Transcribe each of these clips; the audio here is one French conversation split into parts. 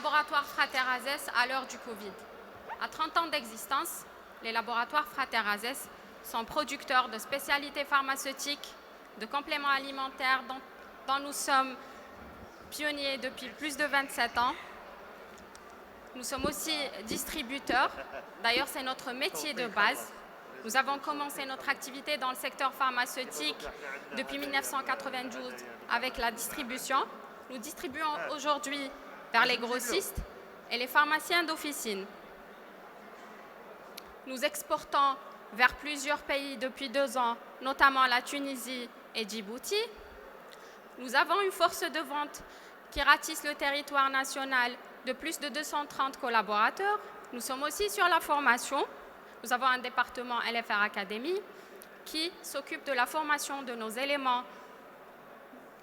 laboratoires Frater-Azès à l'heure du Covid. À 30 ans d'existence, les laboratoires Frater-Azès sont producteurs de spécialités pharmaceutiques, de compléments alimentaires dont nous sommes pionniers depuis plus de 27 ans. Nous sommes aussi distributeurs. D'ailleurs, c'est notre métier de base. Nous avons commencé notre activité dans le secteur pharmaceutique depuis 1992 avec la distribution. Nous distribuons aujourd'hui vers les grossistes et les pharmaciens d'officine. Nous exportons vers plusieurs pays depuis 2 ans, notamment la Tunisie et Djibouti. Nous avons une force de vente qui ratisse le territoire national de plus de 230 collaborateurs. Nous sommes aussi sur la formation. Nous avons un département LFR Academy qui s'occupe de la formation de nos éléments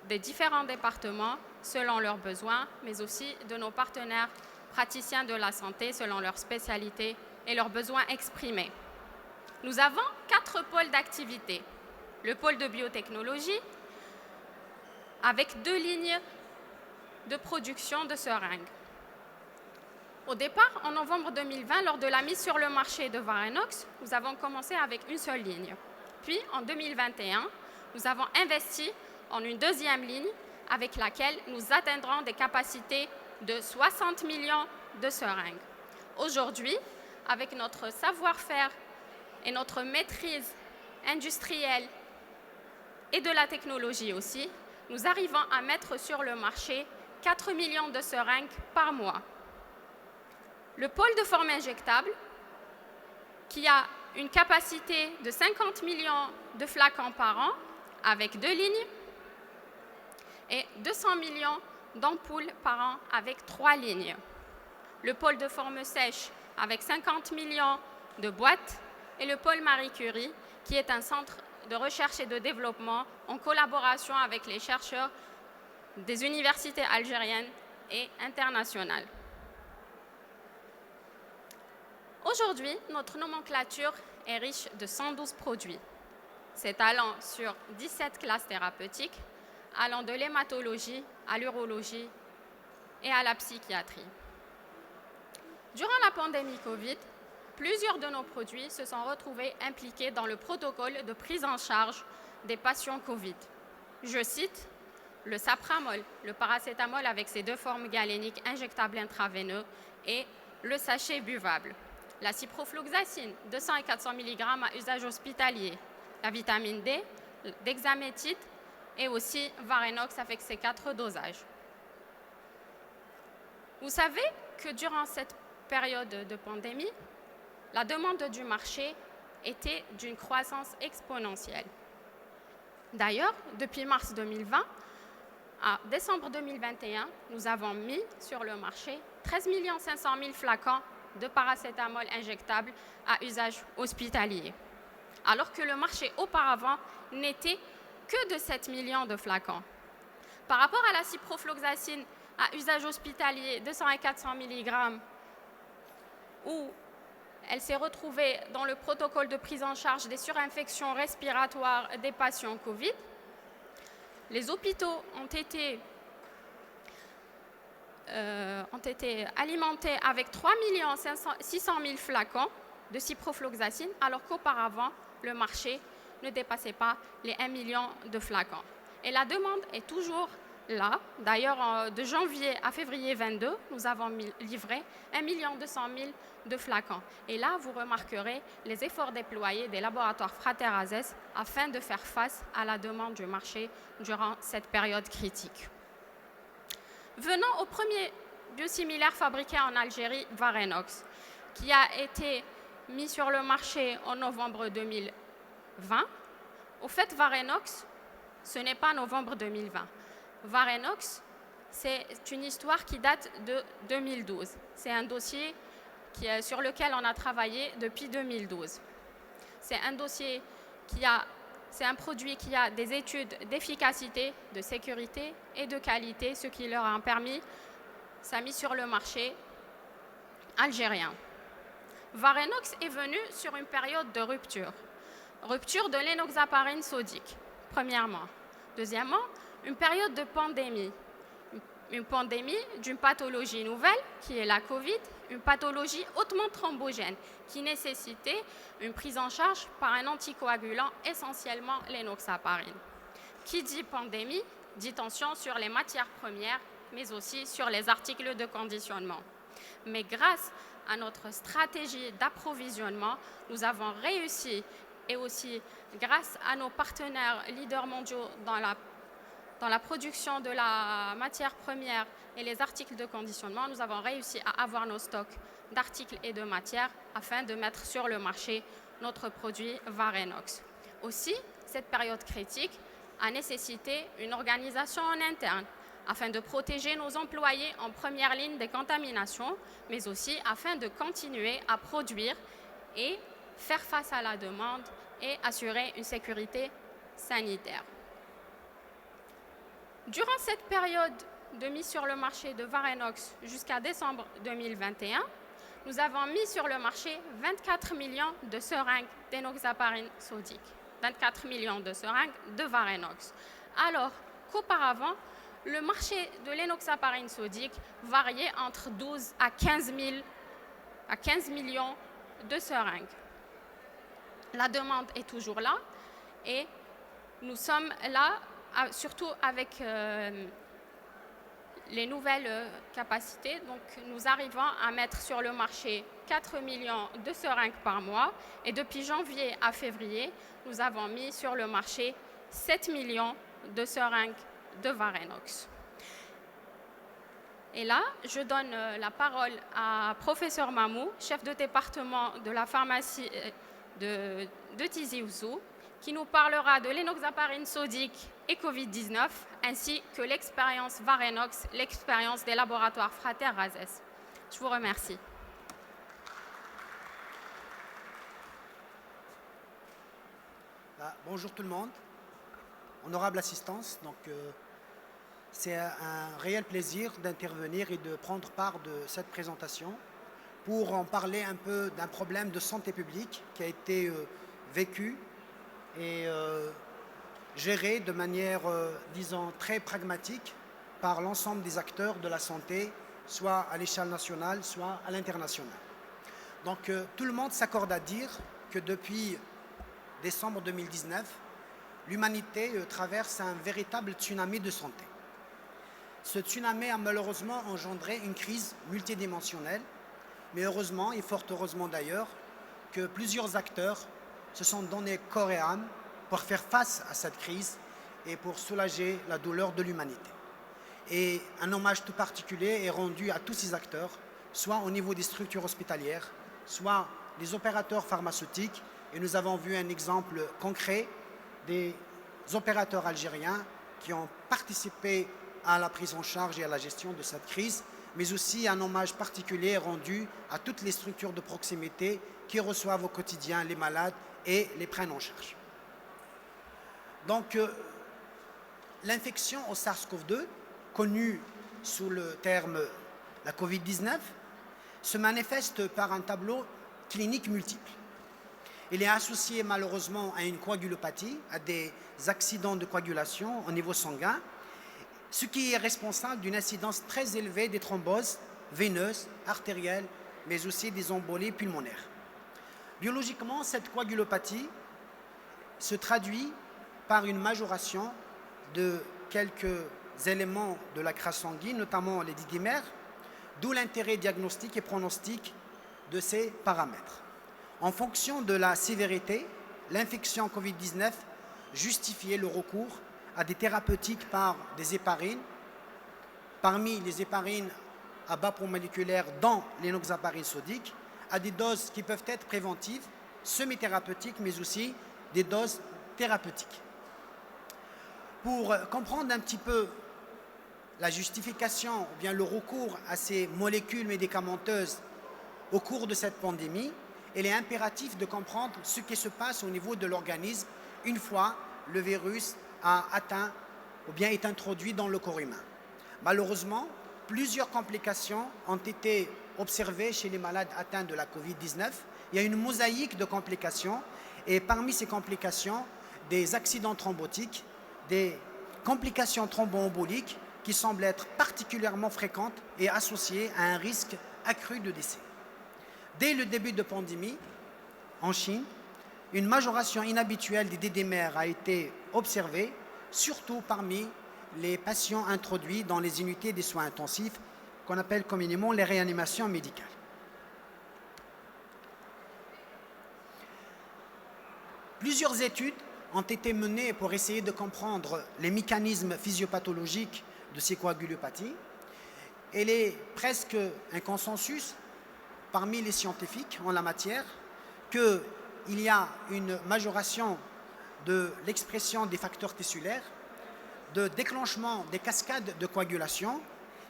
des différents départements selon leurs besoins, mais aussi de nos partenaires praticiens de la santé selon leurs spécialités et leurs besoins exprimés. Nous avons 4 pôles d'activité. Le pôle de biotechnologie, avec 2 lignes de production de seringues. Au départ, en novembre 2020, lors de la mise sur le marché de Varenox, nous avons commencé avec une seule ligne. Puis, en 2021, nous avons investi en une 2e ligne avec laquelle nous atteindrons des capacités de 60 millions de seringues. Aujourd'hui, avec notre savoir-faire et notre maîtrise industrielle et de la technologie aussi, nous arrivons à mettre sur le marché 4 millions de seringues par mois. Le pôle de forme injectable, qui a une capacité de 50 millions de flacons par an, avec 2 lignes, et 200 millions d'ampoules par an, avec 3 lignes. Le pôle de forme sèche, avec 50 millions de boîtes, et le pôle Marie Curie, qui est un centre de recherche et de développement en collaboration avec les chercheurs des universités algériennes et internationales. Aujourd'hui, notre nomenclature est riche de 112 produits, s'étalant sur 17 classes thérapeutiques, allant de l'hématologie à l'urologie et à la psychiatrie. Durant la pandémie Covid, plusieurs de nos produits se sont retrouvés impliqués dans le protocole de prise en charge des patients Covid. Je cite le Sapramol, le paracétamol avec ses 2 formes galéniques injectables intraveineux et le sachet buvable. La ciprofloxacine, 200 et 400 mg à usage hospitalier. La vitamine D, dexaméthite et aussi Varenox avec ses 4 dosages. Vous savez que durant cette période de pandémie, la demande du marché était d'une croissance exponentielle. D'ailleurs, depuis mars 2020 à décembre 2021, nous avons mis sur le marché 13 500 000 flacons de paracétamol injectable à usage hospitalier, alors que le marché auparavant n'était que de 7 millions de flacons. Par rapport à la ciprofloxacine à usage hospitalier 200 et 400 mg, où elle s'est retrouvée dans le protocole de prise en charge des surinfections respiratoires des patients Covid, les hôpitaux ont été alimentés avec 3 600 000 flacons de ciprofloxacine, alors qu'auparavant, le marché ne dépassait pas les 1 million de flacons. Et la demande est toujours là. D'ailleurs, de janvier à février 2022, nous avons livré 1 200 000 de flacons. Et là, vous remarquerez les efforts déployés des laboratoires Frater-Azès afin de faire face à la demande du marché durant cette période critique. Venons au premier biosimilaire fabriqué en Algérie, Varenox, qui a été mis sur le marché en novembre 2020. Au fait, Varenox, ce n'est pas novembre 2020. Varenox, c'est une histoire qui date de 2012. C'est un dossier sur lequel on a travaillé depuis 2012. C'est un produit qui a des études d'efficacité, de sécurité et de qualité, ce qui leur a permis sa mise sur le marché algérien. Varenox est venu sur une période de rupture de l'énoxaparine sodique, premièrement. Deuxièmement, une période de pandémie, une pandémie d'une pathologie nouvelle, qui est la Covid, une pathologie hautement thrombogène, qui nécessitait une prise en charge par un anticoagulant, essentiellement l'enoxaparine. Qui dit pandémie, dit tension sur les matières premières, mais aussi sur les articles de conditionnement. Mais grâce à notre stratégie d'approvisionnement, nous avons réussi, et aussi grâce à nos partenaires leaders mondiaux dans la production de la matière première et les articles de conditionnement, nous avons réussi à avoir nos stocks d'articles et de matières afin de mettre sur le marché notre produit Varenox. Aussi, cette période critique a nécessité une organisation en interne afin de protéger nos employés en première ligne des contaminations, mais aussi afin de continuer à produire et faire face à la demande et assurer une sécurité sanitaire. Durant cette période de mise sur le marché de Varenox jusqu'à décembre 2021, nous avons mis sur le marché 24 millions de seringues d'enoxaparine sodique, 24 millions de seringues de Varenox, alors qu'auparavant, le marché de l'enoxaparine sodique variait entre 12 à 15 millions de seringues. La demande est toujours là et nous sommes là, surtout avec les nouvelles capacités. Donc, nous arrivons à mettre sur le marché 4 millions de seringues par mois et depuis janvier à février, nous avons mis sur le marché 7 millions de seringues de Varenox. Et là, je donne la parole à professeur Mamou, chef de département de la pharmacie de Tizi Ouzou, qui nous parlera de l'enoxaparine sodique et Covid-19, ainsi que l'expérience Varenox, l'expérience des laboratoires Frater Razès. Je vous remercie. Bonjour tout le monde, honorable assistance. C'est un réel plaisir d'intervenir et de prendre part de cette présentation pour en parler un peu d'un problème de santé publique qui a été vécu et géré de manière, disons, très pragmatique par l'ensemble des acteurs de la santé, soit à l'échelle nationale, soit à l'international. Donc tout le monde s'accorde à dire que depuis décembre 2019, l'humanité traverse un véritable tsunami de santé. Ce tsunami a malheureusement engendré une crise multidimensionnelle, mais heureusement, et fort heureusement d'ailleurs, que plusieurs acteurs se sont donnés corps et âme pour faire face à cette crise et pour soulager la douleur de l'humanité. Et un hommage tout particulier est rendu à tous ces acteurs, soit au niveau des structures hospitalières, soit des opérateurs pharmaceutiques, et nous avons vu un exemple concret des opérateurs algériens qui ont participé à la prise en charge et à la gestion de cette crise, mais aussi un hommage particulier rendu à toutes les structures de proximité qui reçoivent au quotidien les malades et les prennent en charge. Donc, l'infection au SARS-CoV-2, connue sous le terme la Covid-19, se manifeste par un tableau clinique multiple. Il est associé malheureusement à une coagulopathie, à des accidents de coagulation au niveau sanguin, ce qui est responsable d'une incidence très élevée des thromboses veineuses, artérielles, mais aussi des embolies pulmonaires. Biologiquement, cette coagulopathie se traduit par une majoration de quelques éléments de la crasse sanguine, notamment les didymères, d'où l'intérêt diagnostique et pronostic de ces paramètres. En fonction de la sévérité, l'infection Covid-19 justifiait le recours à des thérapeutiques par des héparines. Parmi les héparines à bas poids moléculaire dans l'enoxaparine sodique, à des doses qui peuvent être préventives, semi-thérapeutiques, mais aussi des doses thérapeutiques. Pour comprendre un petit peu la justification ou bien le recours à ces molécules médicamenteuses au cours de cette pandémie, il est impératif de comprendre ce qui se passe au niveau de l'organisme une fois le virus a atteint ou bien est introduit dans le corps humain. Malheureusement, plusieurs complications ont été observées chez les malades atteints de la Covid-19. Il y a une mosaïque de complications et parmi ces complications, des accidents thrombotiques, des complications thromboemboliques, qui semble être particulièrement fréquente et associée à un risque accru de décès. Dès le début de la pandémie, en Chine, une majoration inhabituelle des DDMR a été observée, surtout parmi les patients introduits dans les unités des soins intensifs, qu'on appelle communément les réanimations médicales. Plusieurs études ont été menées pour essayer de comprendre les mécanismes physiopathologiques de ces coagulopathies. Il est presque un consensus parmi les scientifiques en la matière qu'il y a une majoration de l'expression des facteurs tissulaires, de déclenchement des cascades de coagulation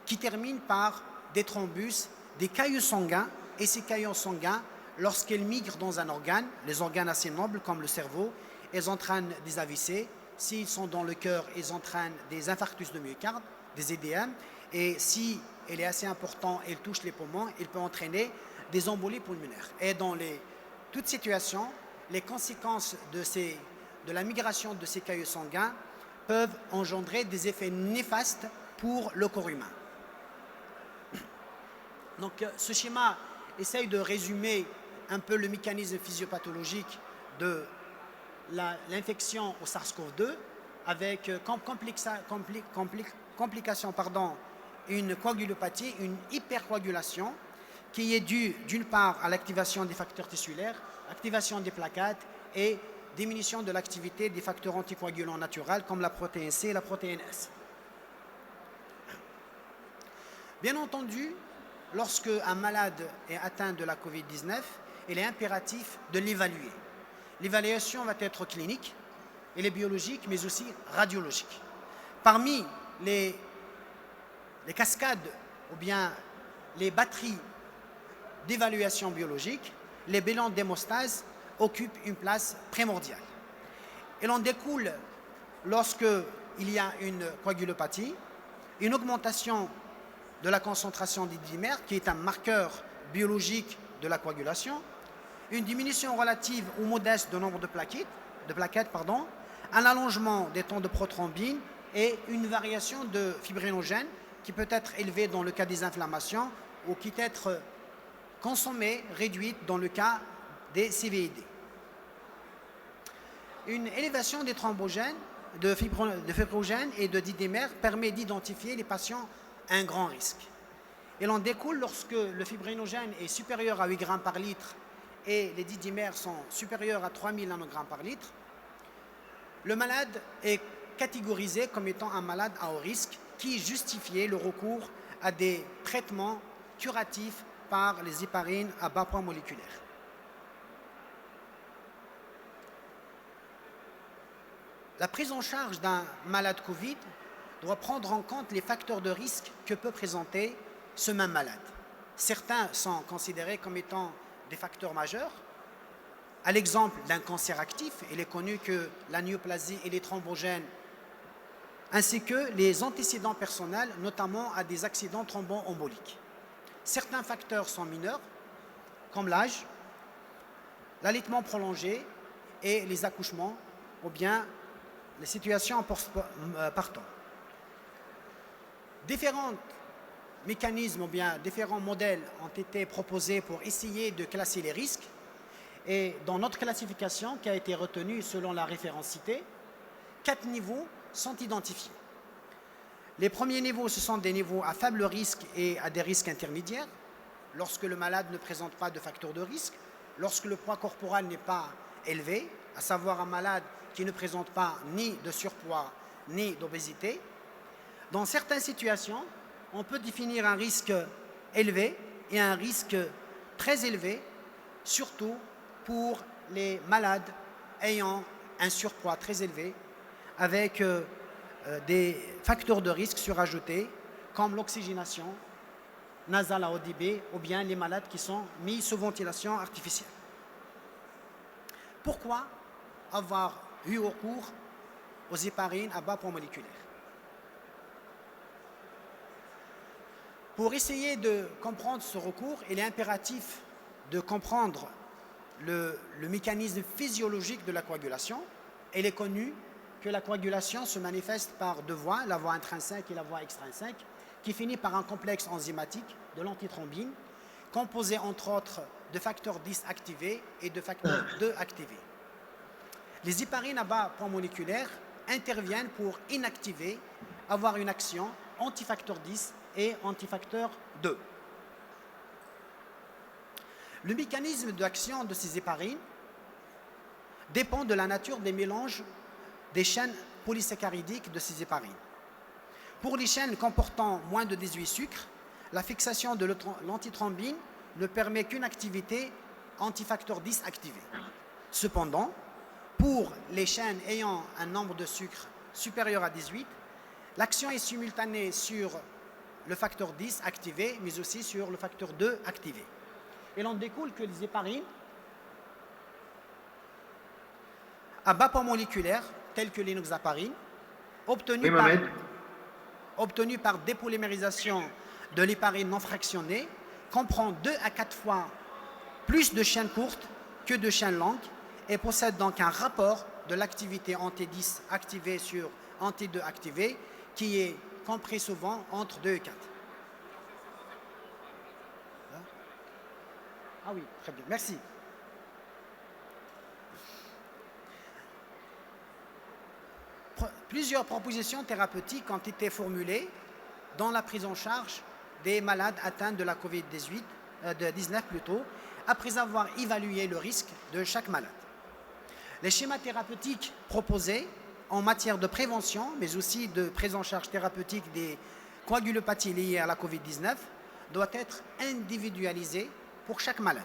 qui terminent par des thrombus, des caillots sanguins, et ces caillots sanguins, lorsqu'ils migrent dans un organe, les organes assez nobles comme le cerveau, ils entraînent des AVC. S'ils sont dans le cœur, ils entraînent des infarctus de myocarde, des EDM, et si il est assez important et il touche les poumons, il peut entraîner des embolies pulmonaires. Et dans toute situation, les conséquences de la migration de ces caillots sanguins peuvent engendrer des effets néfastes pour le corps humain. Donc ce schéma essaye de résumer un peu le mécanisme physiopathologique de l'infection au SARS-CoV-2 avec complication, une coagulopathie, une hypercoagulation qui est due d'une part à l'activation des facteurs tissulaires, activation des plaquettes et diminution de l'activité des facteurs anticoagulants naturels comme la protéine C et la protéine S. Bien entendu, lorsque un malade est atteint de la COVID-19, il est impératif de l'évaluer. L'évaluation va être clinique, elle est biologique, mais aussi radiologique. Parmi les cascades ou bien les batteries d'évaluation biologique, les bilans d'hémostase occupent une place primordiale. Il en découle, lorsqu'il y a une coagulopathie, une augmentation de la concentration des dimères, qui est un marqueur biologique de la coagulation, une diminution relative ou modeste du nombre de plaquettes, un allongement des temps de prothrombine et une variation de fibrinogène qui peut être élevée dans le cas des inflammations ou qui peut être consommée, réduite dans le cas des CVID. Une élévation des thrombogènes, de fibrogènes et de didymères permet d'identifier les patients à un grand risque. Il en découle lorsque le fibrinogène est supérieur à 8 grammes par litre et les didymères sont supérieurs à 3000 nanogrammes par litre, le malade est catégorisé comme étant un malade à haut risque qui justifiait le recours à des traitements curatifs par les héparines à bas poids moléculaire. La prise en charge d'un malade Covid doit prendre en compte les facteurs de risque que peut présenter ce même malade. Certains sont considérés comme étant des facteurs majeurs. À l'exemple d'un cancer actif, il est connu que la néoplasie et les thrombogènes, ainsi que les antécédents personnels, notamment à des accidents thromboemboliques. Certains facteurs sont mineurs, comme l'âge, l'allaitement prolongé et les accouchements, ou bien les situations partant. Différents mécanismes ou bien différents modèles ont été proposés pour essayer de classer les risques. Et dans notre classification, qui a été retenue selon la référence citée, 4 niveaux sont identifiés. Les premiers niveaux, ce sont des niveaux à faible risque et à des risques intermédiaires, lorsque le malade ne présente pas de facteurs de risque, lorsque le poids corporel n'est pas élevé, à savoir un malade qui ne présente pas ni de surpoids ni d'obésité. Dans certaines situations, on peut définir un risque élevé et un risque très élevé, surtout pour les malades ayant un surpoids très élevé, avec des facteurs de risque surajoutés, comme l'oxygénation nasale à haut débit ou bien les malades qui sont mis sous ventilation artificielle. Pourquoi avoir eu recours aux héparines à bas poids moléculaire? Pour essayer de comprendre ce recours, il est impératif de comprendre le mécanisme physiologique de la coagulation. Elle est connue que la coagulation se manifeste par deux voies, la voie intrinsèque et la voie extrinsèque, qui finit par un complexe enzymatique de l'antithrombine, composé entre autres de facteurs 10 activés et de facteurs 2 activés. Les héparines à bas poids moléculaire interviennent pour inactiver, avoir une action antifacteur 10 et antifacteur 2. Le mécanisme d'action de ces héparines dépend de la nature des mélanges des chaînes polysaccharidiques de ces héparines. Pour les chaînes comportant moins de 18 sucres, la fixation de l'antithrombine ne permet qu'une activité antifacteur 10 activée. Cependant, pour les chaînes ayant un nombre de sucres supérieur à 18, l'action est simultanée sur le facteur 10 activé, mais aussi sur le facteur 2 activé. Et l'on découle que les héparines à bas poids moléculaire, telles que l'inoxaparine, obtenues par dépolymérisation de l'héparine non fractionnée, comprend 2 à 4 fois plus de chaînes courtes que de chaînes longues et possède donc un rapport de l'activité anti-10 activée sur anti-2 activée qui est compris souvent entre 2 et 4. Ah oui, très bien, merci. Plusieurs propositions thérapeutiques ont été formulées dans la prise en charge des malades atteints de la COVID-19 après avoir évalué le risque de chaque malade. Les schémas thérapeutiques proposés en matière de prévention, mais aussi de prise en charge thérapeutique des coagulopathies liées à la COVID-19, doivent être individualisés pour chaque malade.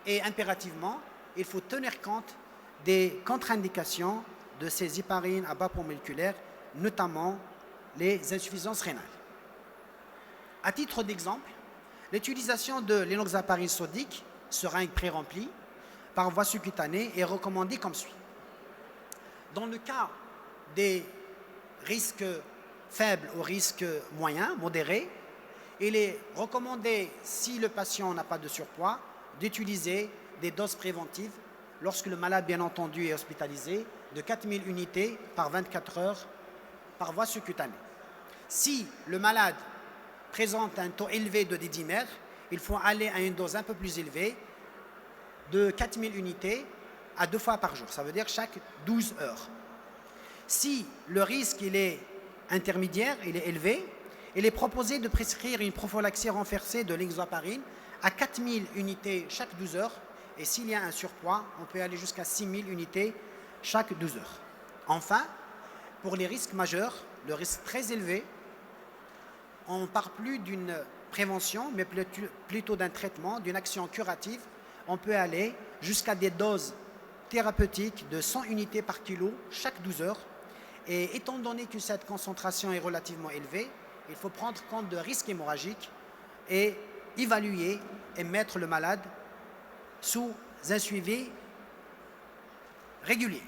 Et impérativement, il faut tenir compte des contre-indications de ces héparines à bas poids moléculaire, notamment les insuffisances rénales. À titre d'exemple, l'utilisation de l'inoxaparine sodique, seringue pré-remplie, par voie subcutanée est recommandée comme suit. Dans le cas des risques faibles au risque moyen, modéré, il est recommandé, si le patient n'a pas de surpoids, d'utiliser des doses préventives lorsque le malade, bien entendu, est hospitalisé, de 4000 unités par 24 heures par voie subcutanée. Si le malade présente un taux élevé de dédimère, il faut aller à une dose un peu plus élevée, de 4000 unités à 2 fois par jour. Ça veut dire chaque 12 heures. Si le risque il est intermédiaire, il est élevé, il est proposé de prescrire une prophylaxie renforcée de l'inoxaparine à 4000 unités chaque 12 heures. Et s'il y a un surpoids, on peut aller jusqu'à 6000 unités chaque 12 heures. Enfin, pour les risques majeurs, le risque très élevé, on ne parle plus d'une prévention, mais plutôt d'un traitement, d'une action curative. On peut aller jusqu'à des doses thérapeutiques de 100 unités par kilo chaque 12 heures. Et étant donné que cette concentration est relativement élevée, il faut prendre compte de risques hémorragiques et évaluer et mettre le malade sous un suivi régulier.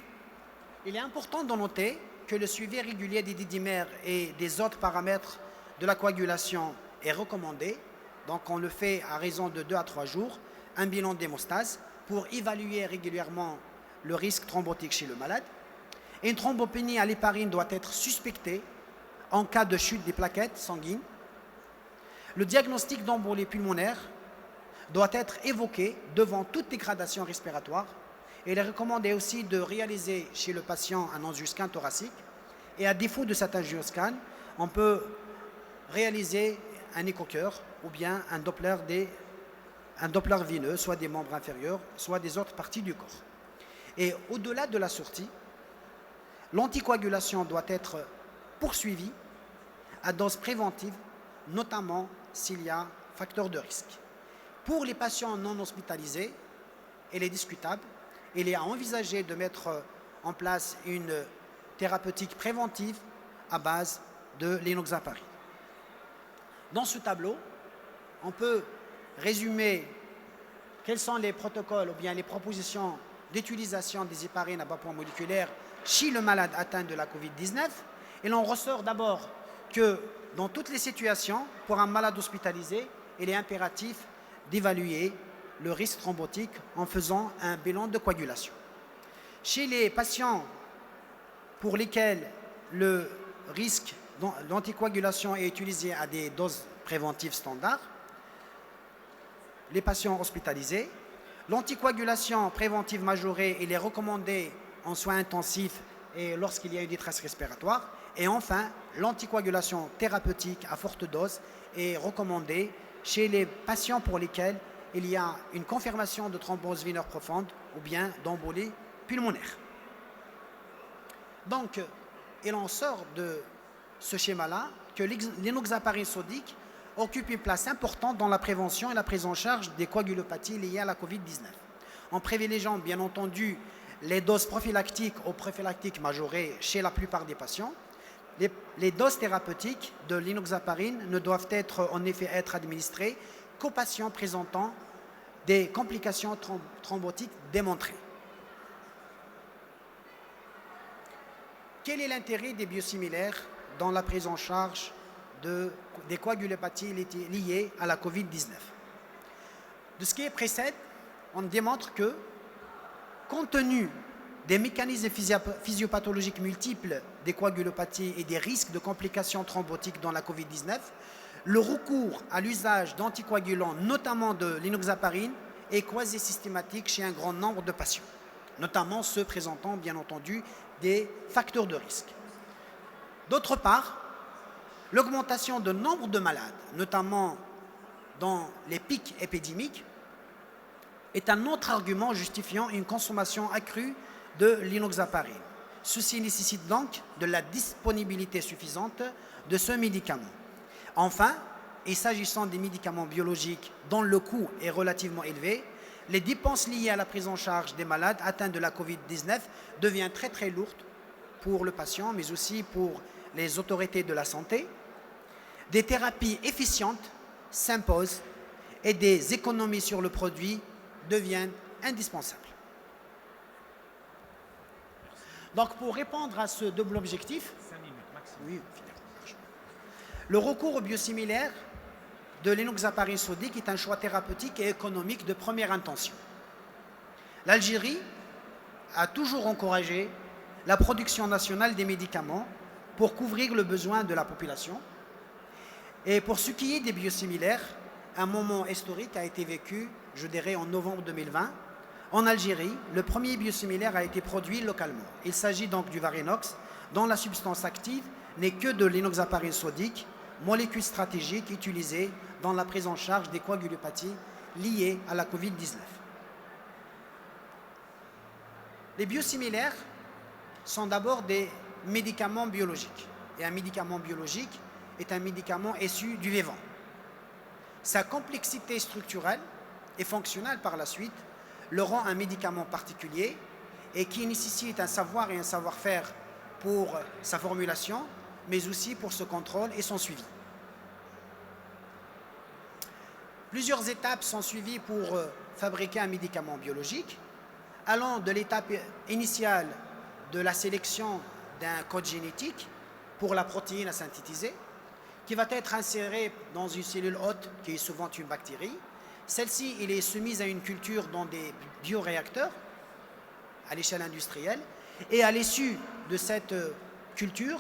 Il est important de noter que le suivi régulier des dédimères et des autres paramètres de la coagulation est recommandé. Donc on le fait à raison de 2 à 3 jours, un bilan d'hémostase pour évaluer régulièrement le risque thrombotique chez le malade. Et une thrombopénie à l'héparine doit être suspectée en cas de chute des plaquettes sanguines. Le diagnostic d'embolie pulmonaire doit être évoqué devant toute dégradation respiratoire. Et il est recommandé aussi de réaliser chez le patient un angioscan thoracique. Et à défaut de cet angioscan, on peut réaliser un écho-cœur ou bien un Doppler veineux, soit des membres inférieurs, soit des autres parties du corps. Et au-delà de la sortie, l'anticoagulation doit être poursuivie à dose préventive, notamment s'il y a facteur de risque. Pour les patients non hospitalisés, il est discutable. Il est à envisager de mettre en place une thérapeutique préventive à base de l'inoxaparine. Dans ce tableau, on peut résumer quels sont les protocoles ou bien les propositions d'utilisation des héparines à bas poids moléculaire chez le malade atteint de la COVID-19. Et l'on ressort d'abord que dans toutes les situations, pour un malade hospitalisé, il est impératif d'évaluer le risque thrombotique en faisant un bilan de coagulation. Chez les patients pour lesquels le risque d'anticoagulation est utilisé à des doses préventives standards, les patients hospitalisés. L'anticoagulation préventive majorée, il est recommandé en soins intensifs et lorsqu'il y a une détresse respiratoire. Et enfin, l'anticoagulation thérapeutique à forte dose est recommandée chez les patients pour lesquels il y a une confirmation de thrombose veineuse profonde ou bien d'embolie pulmonaire. Donc, il en sort de ce schéma-là que l'inoxaparine sodique occupe une place importante dans la prévention et la prise en charge des coagulopathies liées à la Covid-19. En privilégiant, bien entendu, les doses prophylactiques ou prophylactiques majorées chez la plupart des patients, les doses thérapeutiques de l'inoxaparine ne doivent en effet être administrées qu'aux patients présentant des complications thrombotiques démontrées. Quel est l'intérêt des biosimilaires dans la prise en charge des coagulopathies liées à la Covid-19? De ce qui précède, on démontre que, compte tenu des mécanismes physiopathologiques multiples des coagulopathies et des risques de complications thrombotiques dans la Covid-19, le recours à l'usage d'anticoagulants, notamment de l'inoxaparine, est quasi systématique chez un grand nombre de patients, notamment ceux présentant, bien entendu, des facteurs de risque. D'autre part, l'augmentation de nombre de malades, notamment dans les pics épidémiques, est un autre argument justifiant une consommation accrue de l'inoxaparine. Ceci nécessite donc de la disponibilité suffisante de ce médicament. Enfin, et s'agissant des médicaments biologiques dont le coût est relativement élevé, les dépenses liées à la prise en charge des malades atteints de la Covid-19 deviennent très lourdes pour le patient, mais aussi pour les autorités de la santé. Des thérapies efficientes s'imposent et des économies sur le produit deviennent indispensables. Donc, pour répondre à ce double objectif, le recours aux biosimilaires de l'inoxaparine sodique est un choix thérapeutique et économique de première intention. L'Algérie a toujours encouragé la production nationale des médicaments pour couvrir le besoin de la population. Et pour ce qui est des biosimilaires, un moment historique a été vécu, je dirais, en novembre 2020. En Algérie, le premier biosimilaire a été produit localement. Il s'agit donc du Varinox, dont la substance active n'est que de l'inoxaparine sodique, molécule stratégique utilisée dans la prise en charge des coagulopathies liées à la Covid-19. Les biosimilaires sont d'abord des médicaments biologiques. Et un médicament biologique est un médicament issu du vivant. Sa complexité structurelle et fonctionnelle par la suite le rend un médicament particulier et qui nécessite un savoir et un savoir-faire pour sa formulation, mais aussi pour ce contrôle et son suivi. Plusieurs étapes sont suivies pour fabriquer un médicament biologique, allant de l'étape initiale de la sélection d'un code génétique pour la protéine à synthétiser, qui va être insérée dans une cellule hôte qui est souvent une bactérie. Celle-ci est soumise à une culture dans des bioréacteurs à l'échelle industrielle et à l'issue de cette culture,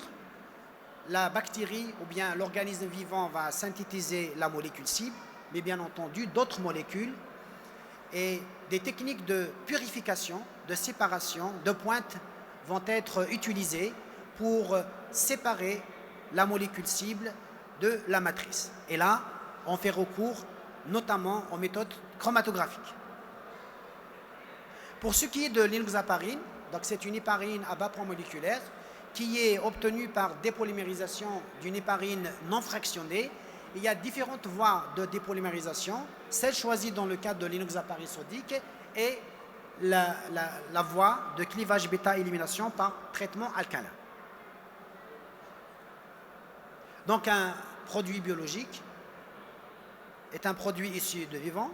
la bactérie ou bien l'organisme vivant va synthétiser la molécule cible, mais bien entendu d'autres molécules et des techniques de purification, de séparation, de pointe vont être utilisées pour séparer la molécule cible de la matrice. Et là, on fait recours notamment aux méthodes chromatographiques. Pour ce qui est de l'inoxaparine, donc c'est une héparine à bas poids moléculaire qui est obtenue par dépolymérisation d'une héparine non fractionnée. Il y a différentes voies de dépolymérisation. Celle choisie dans le cadre de l'inoxaparine sodique est la voie de clivage bêta-élimination par traitement alcalin. Donc un produit biologique est un produit issu de vivant.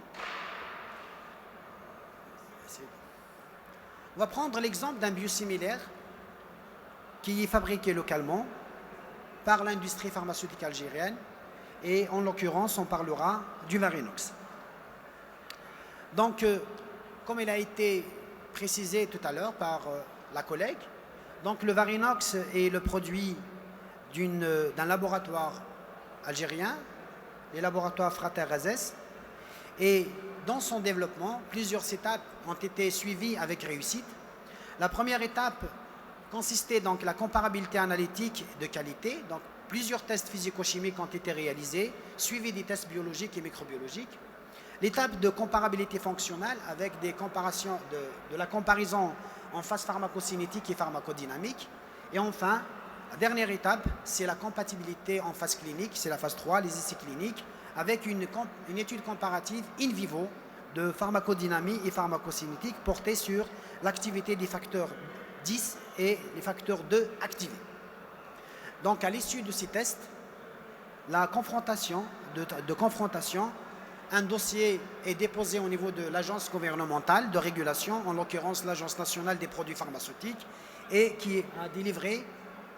On va prendre l'exemple d'un biosimilaire qui est fabriqué localement par l'industrie pharmaceutique algérienne et en l'occurrence on parlera du Varinox. Donc comme il a été précisé tout à l'heure par la collègue, Donc le Varinox est le produit d'un laboratoire algérien, les laboratoires Frater Razès, et dans son développement, plusieurs étapes ont été suivies avec réussite. La première étape consistait donc la comparabilité analytique de qualité. Donc plusieurs tests physico-chimiques ont été réalisés, suivis des tests biologiques et microbiologiques. L'étape de comparabilité fonctionnelle avec des comparaisons de la comparaison en phase pharmacocinétique et pharmacodynamique. Et enfin, la dernière étape, c'est la compatibilité en phase clinique, c'est la phase 3, les essais cliniques, avec une étude comparative in vivo de pharmacodynamie et pharmacocinétique portée sur l'activité des facteurs 10 et les facteurs 2 activés. Donc à l'issue de ces tests, la confrontation, un dossier est déposé au niveau de l'agence gouvernementale de régulation, en l'occurrence l'Agence nationale des produits pharmaceutiques, et qui a délivré,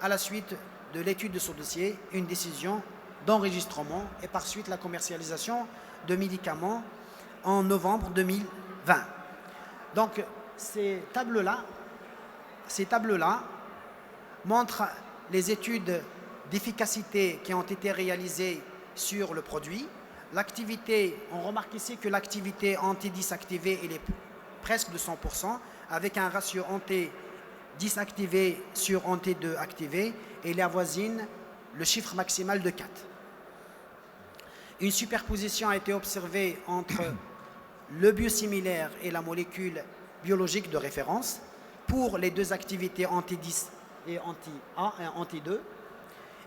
à la suite de l'étude de ce dossier, une décision d'enregistrement et par suite la commercialisation de médicaments en novembre 2020. Donc ces tableaux-là montrent les études d'efficacité qui ont été réalisées sur le produit. L'activité, on remarque ici que l'activité anti-10 activée elle est presque de 100%, avec un ratio anti-10 activé sur anti-2 activé, et il avoisine le chiffre maximal de 4. Une superposition a été observée entre le biosimilaire et la molécule biologique de référence pour les deux activités anti-10 et anti-A et anti-2.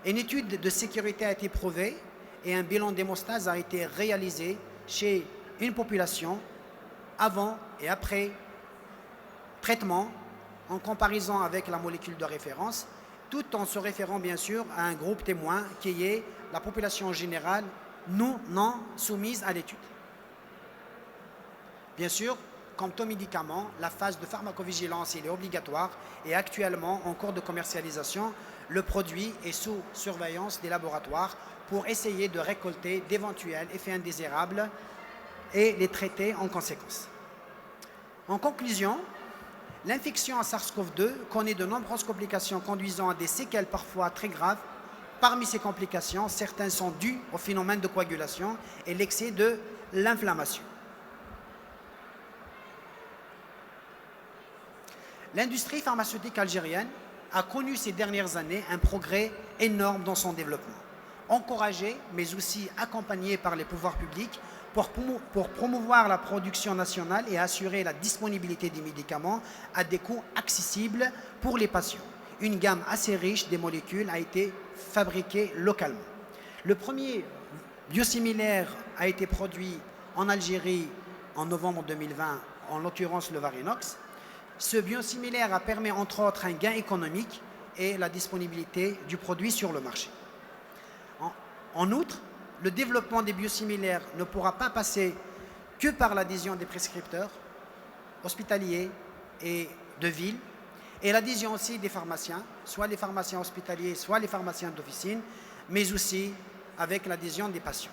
Une étude de sécurité a été prouvée et un bilan d'hémostase a été réalisé chez une population avant et après traitement en comparaison avec la molécule de référence, tout en se référant bien sûr à un groupe témoin qui est la population générale non soumise à l'étude. Bien sûr, comme tout médicament, la phase de pharmacovigilance est obligatoire et actuellement en cours de commercialisation, le produit est sous surveillance des laboratoires pour essayer de récolter d'éventuels effets indésirables et les traiter en conséquence. En conclusion, l'infection à SARS-CoV-2 connaît de nombreuses complications conduisant à des séquelles parfois très graves. Parmi ces complications, certaines sont dues au phénomène de coagulation et l'excès de l'inflammation. L'industrie pharmaceutique algérienne a connu ces dernières années un progrès énorme dans son développement, encouragé mais aussi accompagné par les pouvoirs publics pour promouvoir la production nationale et assurer la disponibilité des médicaments à des coûts accessibles pour les patients. Une gamme assez riche des molécules a été fabriquée localement. Le premier biosimilaire a été produit en Algérie en novembre 2020, en l'occurrence le Varinox. Ce biosimilaire a permis entre autres un gain économique et la disponibilité du produit sur le marché. En outre, le développement des biosimilaires ne pourra pas passer que par l'adhésion des prescripteurs hospitaliers et de ville, et l'adhésion aussi des pharmaciens, soit les pharmaciens hospitaliers, soit les pharmaciens d'officine, mais aussi avec l'adhésion des patients.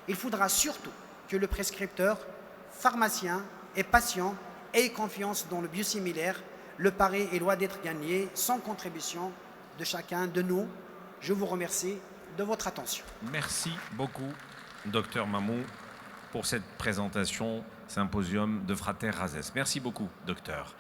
Il faudra surtout que le prescripteur, pharmacien et patient aient confiance dans le biosimilaire. Le pari est loin d'être gagné sans contribution de chacun de nous. Je vous remercie de votre attention. Merci beaucoup, Dr Mamou, pour cette présentation symposium de Frater Razès. Merci beaucoup, docteur.